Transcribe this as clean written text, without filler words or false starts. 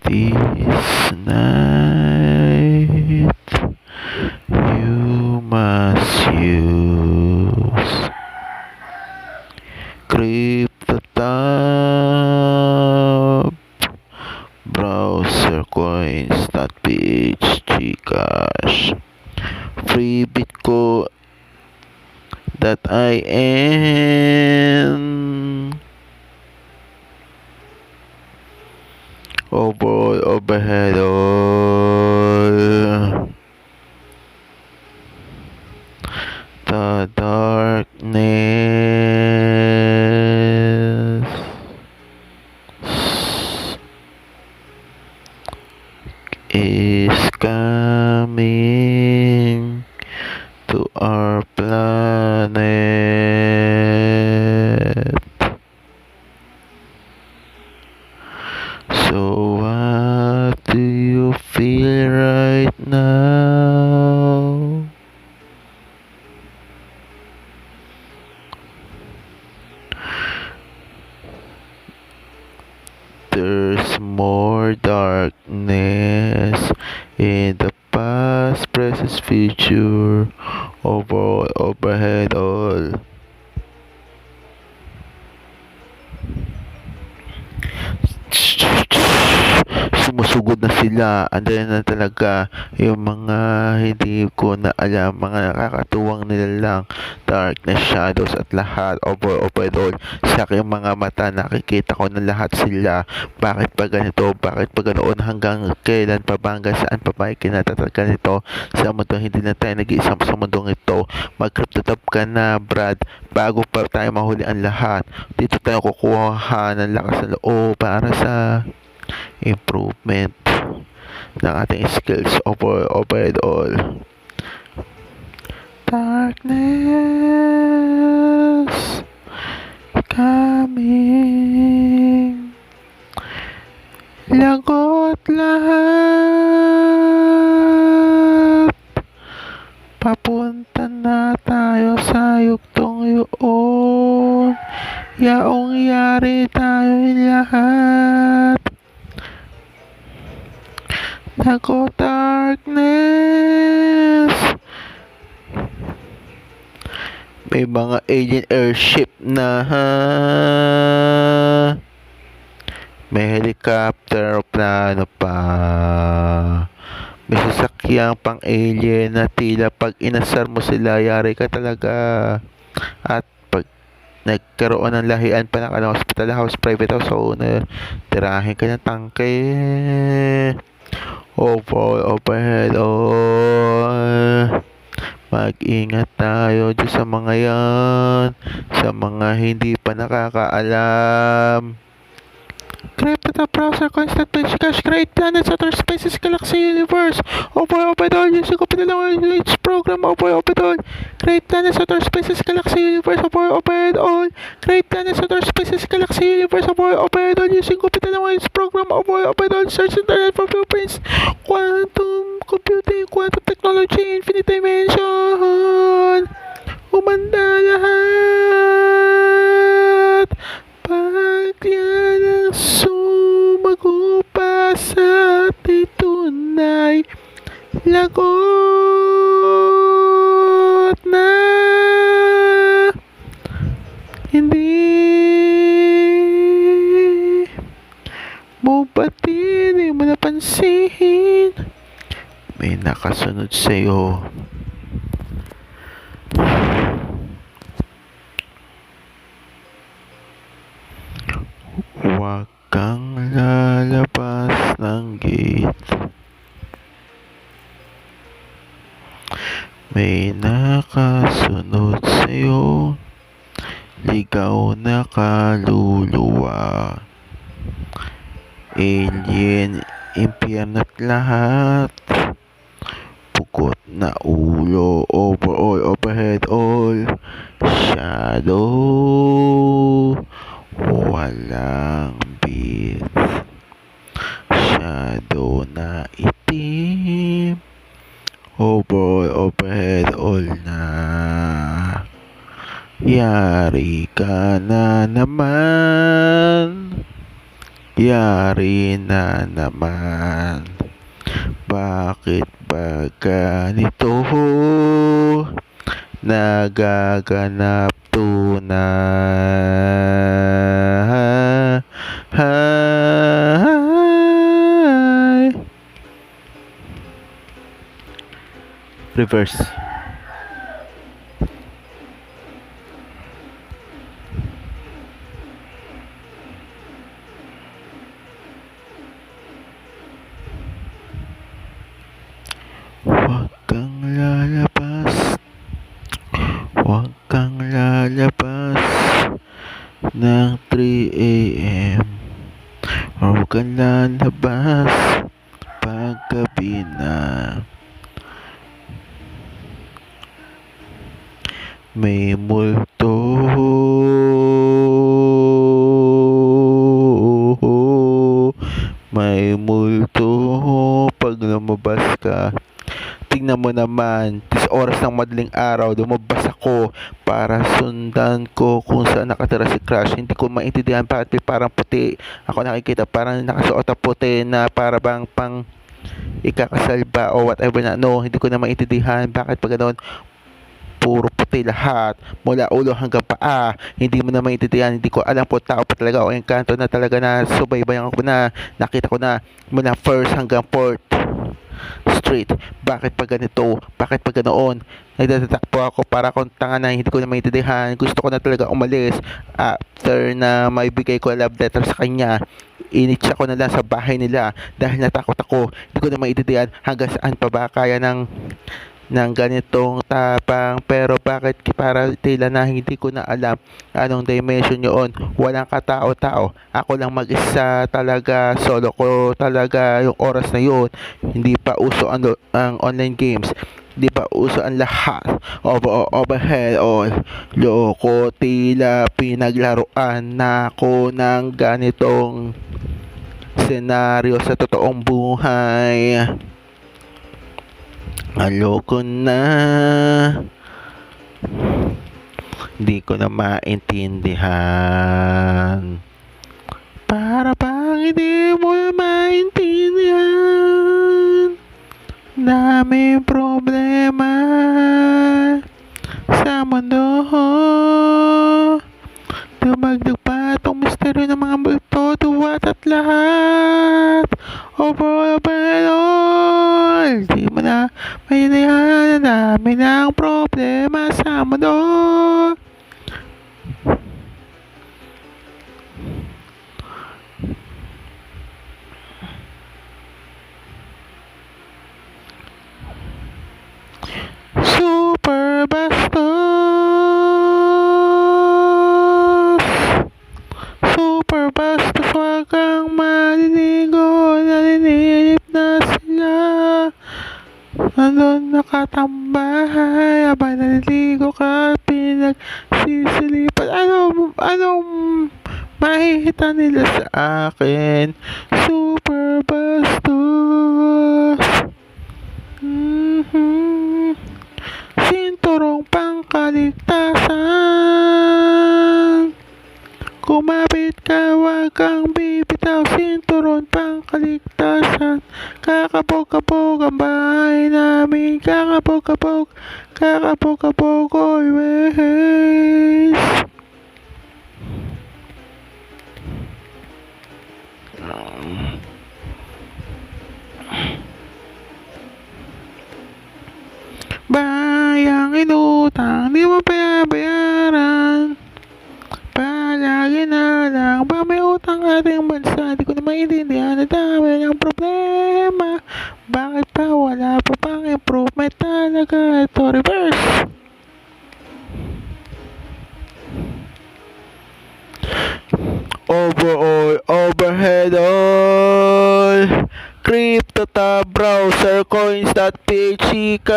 This night you must use crypto tab, browser coins.ph, Gcash, free bitcoin that I am overhead all the darkness is coming to our planet. So what do you feel right now? There's more darkness in the past, present, future, overhead all. Sumusugod na sila. Andiyan na talaga yung mga hindi ko na alam, mga nakakatuwang nila lang, darkness, shadows at lahat, overall sa aking mga mata nakikita ko na lahat sila. Bakit pa ganito, bakit pa ganoon, hanggang kailan pa ba, hanggang saan pa ba kinatatagal nito sa mundo? Hindi na tayo nag-iisa sa mundong ito. Mag-cryptotab ka na, Brad, bago pa tayo mahuli ang lahat. Dito tayo kukuha ng lakas ng loob para sa improvement ng ating skills overall. Darkness coming, lagot lahat, papunta na tayo sa yugtong yun, yaong yari tayo lahat. Nako, darkness. May mga alien airship na, ha? May helicopter, plano pa. May sasakyang pang alien na tila pag inasar mo sila, yari ka talaga. At pag nagkaroon ng lahian pa ng hospital house, private house owner, tirahin ka ng tangke. Overhead all. Mag-ingat tayo dyan sa mga yan, sa mga hindi pa nakakaalam. Crypto browser constant page cache, create planets, outer spaces, galaxy, universe. Overhead all. Using computer each program. Overhead all. Create planets, outer spaces, galaxy, universe. Overhead all. Create planets, outer spaces, galaxy, universe. Overhead all. Using computer each program. Overhead all. Search internet for blueprints. Quantum computing, quantum technology, infinite dimension. Umanda lahat. Pag yan ang sumagupa sa ating tunay, lagot na. Hindi mo ba't hindi mo napansin? May nakasunod sa'yo. Huwag kang lalabas ng gate. May nakasunod sa'yo. Ligaw na kaluluwa. Alien, impyerno't lahat. Pugot na ulo, overhead all. Shadow, walang beat. Shadow na itim. Overhead all na. Yari ka na naman. Yari na naman. Bakit ba ganito nagaganap tunay? Reverse. Huwag kang lalabas. Huwag kang lalabas ng 3 a.m. Huwag kang lalabas pag gabi na. May multo. May multo pag lumabas ka. Tingnan mo naman, oras ng madaling araw, lumabas ako para sundan ko kung saan nakatira si Crush. Hindi ko maintindihan bakit may parang puti. Ako nakikita parang nakasuot na puti na para bang pang ikakasal ba o whatever na. No, hindi ko na maintindihan bakit pag ganoon puro puti lahat mula ulo hanggang paa. Hindi mo na maintindihan, hindi ko alam po tao pa talaga o engkanto na talaga na subaybayan ko na nakita ko na mula first hanggang fourth street. Bakit pa ganito? Bakit pa ganoon? Nagdadatakpo ako para akong tanga na hindi ko na maintindihan. Gusto ko na talaga umalis after na maibigay ko love letter sa kanya. Initsa ko na lang sa bahay nila dahil natakot ako. Hindi ko na maintindihan hanggang saan pa ba kaya ng ganitong tapang, pero bakit para tila na hindi ko na alam anong dimension yun. Walang katao-tao, ako lang mag-isa talaga, solo ko talaga yung oras na yun. Hindi pa uso ang online games, hindi pa uso ang lahat overhead all loko, tila pinaglaruan na ako ng ganitong senaryo sa totoong buhay. Ayoko na. Di ko na maintindihan. Para bang hindi mo na maintindihan. Daming problema sa mundo. Dumagdag pa itong misteryo ng mga multo, duwat at lahat. Overall, di mo na maintindihan. Dami ng problema sa mundo. Super bastos. Super bastos, wag kang maliligo. Naninilip na sila. Nandun nakatambay habang naliligo ka, pinagsisilipan. Anong makikita nila sa akin? Super bastos. Sinturong pangkaligtasan. Kumapit ka, wag kang bibitaw. Sinturon pangkaligtasan. Kakabog-kabog ang bahay namin. Kakabog-kabog, kakabog-kabog always. Bayang inutang, di mo bayaran. Palagi na lang ba may utang ating bansa? Di ko na maintindihan, ang dami ng problema. Bakit pa wala pa pang improvement talaga? Ito reverse. Overall, overhead all. Crypto tab, browser, coins.phk.